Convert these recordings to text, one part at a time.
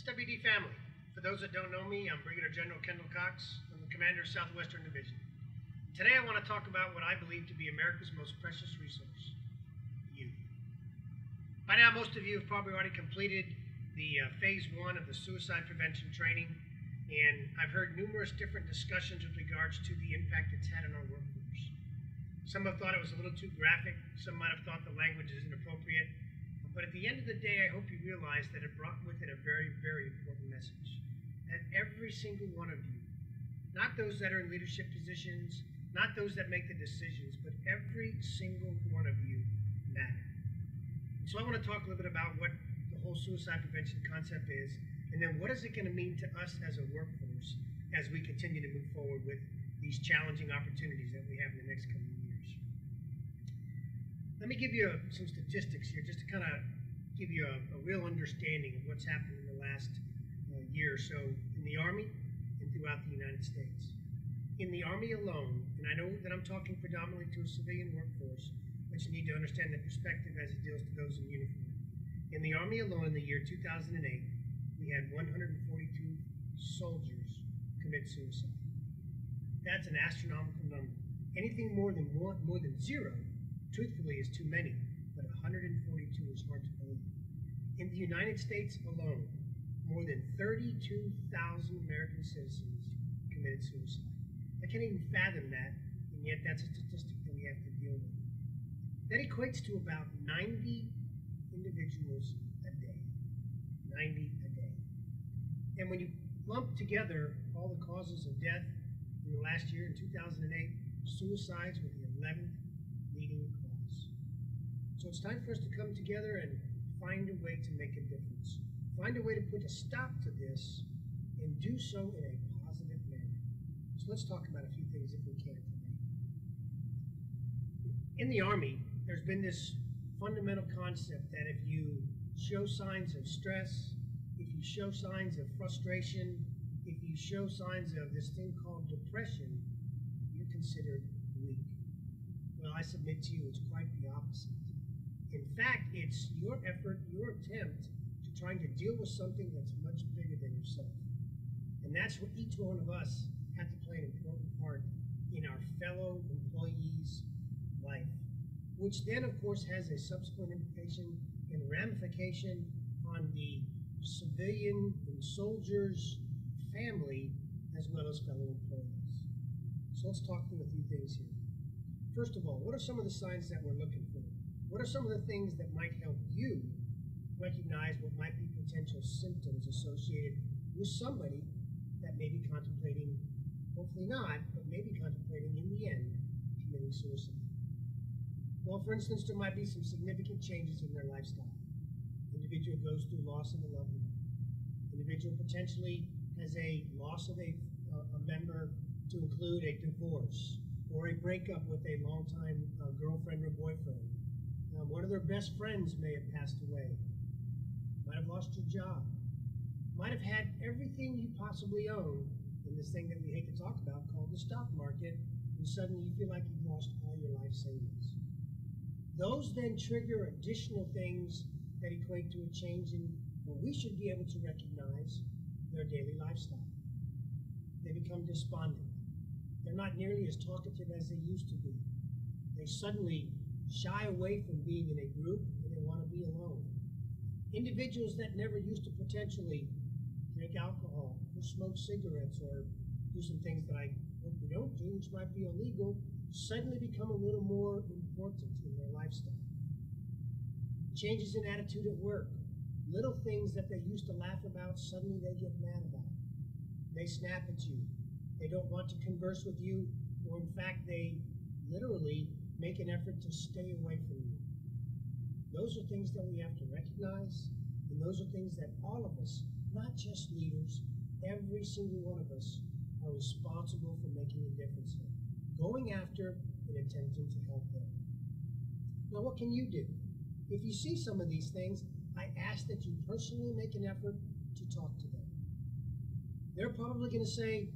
SWD family. For those that don't know me, I'm Brigadier General Kendall Cox. I'm the Commander of Southwestern Division. Today I want to talk about what I believe to be America's most precious resource, you. By now, most of you have probably already completed the phase 1 of the suicide prevention training, and I've heard numerous different discussions with regards to the impact it's had on our workforce. Some have thought it was a little too graphic, some might have thought the language is inappropriate, but at the end of the day, I hope you realize that it brought with it a very, very important message. That every single one of you, not those that are in leadership positions, not those that make the decisions, but every single one of you matter. So I want to talk a little bit about what the whole suicide prevention concept is, and then what is it going to mean to us as a workforce as we continue to move forward with these challenging opportunities that we have in the next couple of years. Let me give you some statistics here just to kind of give you a real understanding of what's happened in the last year or so in the Army and throughout the United States. In the Army alone, and I know that I'm talking predominantly to a civilian workforce, but you need to understand the perspective as it deals to those in uniform. In the Army alone in the year 2008, we had 142 soldiers commit suicide. That's an astronomical number. Anything more than zero, truthfully, is too many, but 142 is hard to believe. In the United States alone, more than 32,000 American citizens committed suicide. I can't even fathom that, and yet that's a statistic that we have to deal with. That equates to about 90 individuals a day. 90 a day. And when you lump together all the causes of death in the last year, in 2008, suicides were the 11th leading cause. So it's time for us to come together and find a way to make a difference. Find a way to put a stop to this and do so in a positive manner. So let's talk about a few things if we can today. In the Army, there's been this fundamental concept that if you show signs of stress, if you show signs of frustration, if you show signs of this thing called depression, you're considered weak. Well, I submit to you it's quite the opposite. In fact, it's your effort, your attempt to trying to deal with something that's much bigger than yourself. And that's where each one of us have to play an important part in our fellow employees' life, which then, of course, has a subsequent implication and ramification on the civilian and soldiers' family, as well as fellow employees. So let's talk through a few things here. First of all, what are some of the signs that we're looking for? What are some of the things that might help you recognize what might be potential symptoms associated with somebody that may be contemplating, hopefully not, but maybe contemplating in the end committing suicide? Well, for instance, there might be some significant changes in their lifestyle. Individual goes through loss of a loved one. Individual potentially has a loss of a member, to include a divorce or a breakup with a longtime girlfriend or boyfriend. One of their best friends may have passed away. Might have lost your job. Might have had everything you possibly own in this thing that we hate to talk about called the stock market, and suddenly you feel like you've lost all your life savings. Those then trigger additional things that equate to a change in what we should be able to recognize their daily lifestyle. They become despondent. They're not nearly as talkative as they used to be. They suddenly shy away from being in a group and they want to be alone. Individuals that never used to potentially drink alcohol or smoke cigarettes or do some things that I hope we don't do, which might be illegal, suddenly become a little more important in their lifestyle. Changes in attitude at work. Little things that they used to laugh about, suddenly they get mad about. They snap at you. They don't want to converse with you, or in fact, they literally make an effort to stay away from you. Those are things that we have to recognize, and those are things that all of us, not just leaders, every single one of us are responsible for making a difference in, going after and attempting to help them. Now, what can you do? If you see some of these things, I ask that you personally make an effort to talk to them. They're probably going to say,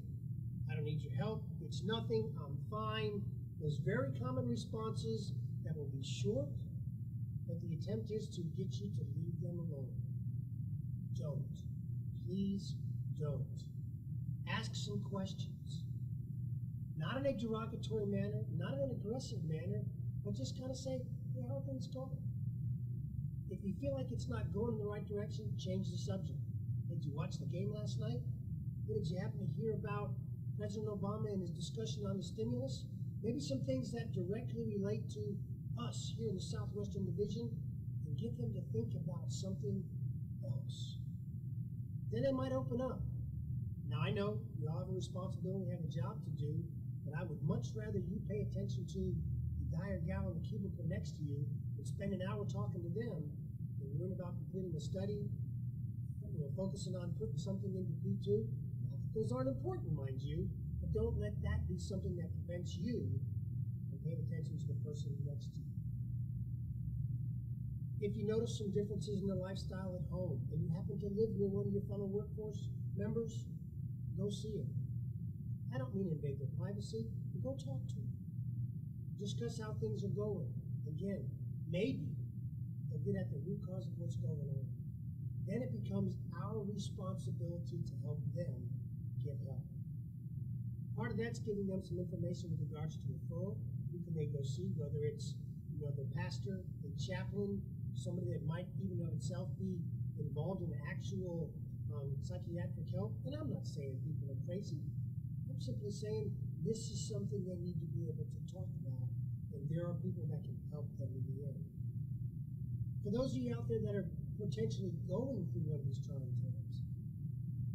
I don't need your help, it's nothing, I'm fine. Those very common responses that will be short, but the attempt is to get you to leave them alone. Don't. please don't. Ask some questions. Not in a derogatory manner, not in an aggressive manner, but just kind of say, hey, how are things going? If you feel like it's not going in the right direction, change the subject. Did you watch the game last night? Did you happen to hear about President Obama and his discussion on the stimulus? Maybe some things that directly relate to us here in the Southwestern Division, and get them to think about something else. Then they might open up. Now I know we all have a responsibility, we have a job to do, but I would much rather you pay attention to the guy or gal in the cubicle next to you and spend an hour talking to them than worrying about completing a study, focusing on putting something into P2. Now, those aren't important, mind you, but don't let that be something that prevents you from paying attention to the person next to you. If you notice some differences in the lifestyle at home and you happen to live near one of your fellow workforce members, go see them. I don't mean invade their privacy, but go talk to them. Discuss how things are going. Again, maybe they'll get at the root cause of what's going on. Then it becomes our responsibility to help them get help. Part of that's giving them some information with regards to referral. Who can they go see? Whether it's their pastor, a chaplain, somebody that might even of itself be involved in actual psychiatric help. And I'm not saying people are crazy. I'm simply saying this is something they need to be able to talk about, and there are people that can help them in the end. For those of you out there that are potentially going through one of these trying times,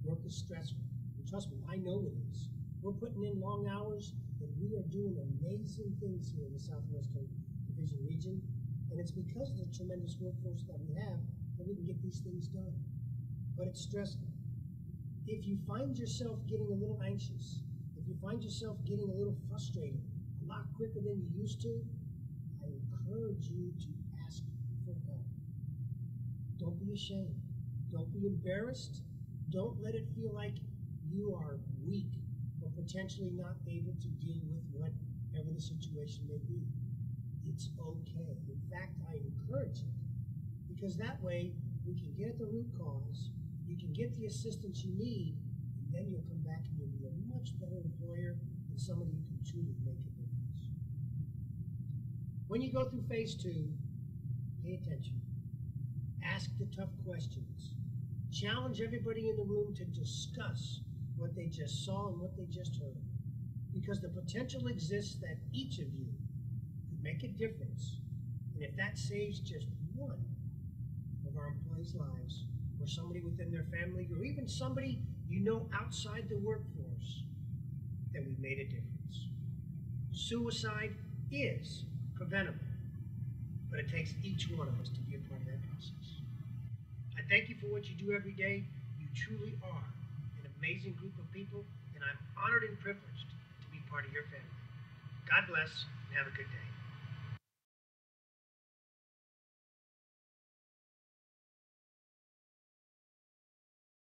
work is stressful. And trust me, I know it is. We're putting in long hours, and we are doing amazing things here in the Southwestern Division region, and it's because of the tremendous workforce that we have that we can get these things done. But it's stressful. If you find yourself getting a little anxious, if you find yourself getting a little frustrated a lot quicker than you used to, I encourage you to ask for help. Don't be ashamed. Don't be embarrassed. Don't let it feel like you are weak or potentially not able to deal with whatever the situation may be. It's okay. In fact, I encourage it, because that way we can get at the root cause, you can get the assistance you need, and then you'll come back and you'll be a much better employer and somebody who can truly make a difference. When you go through phase 2, pay attention. Ask the tough questions. Challenge everybody in the room to discuss what they just saw and what they just heard. Because the potential exists that each of you could make a difference. And if that saves just one of our employees' lives, or somebody within their family, or even somebody outside the workforce, then we've made a difference. Suicide is preventable, but it takes each one of us to be a part of that process. I thank you for what you do every day. You truly are an amazing group of people, and I'm honored and privileged to be part of your family. God bless, and have a good day.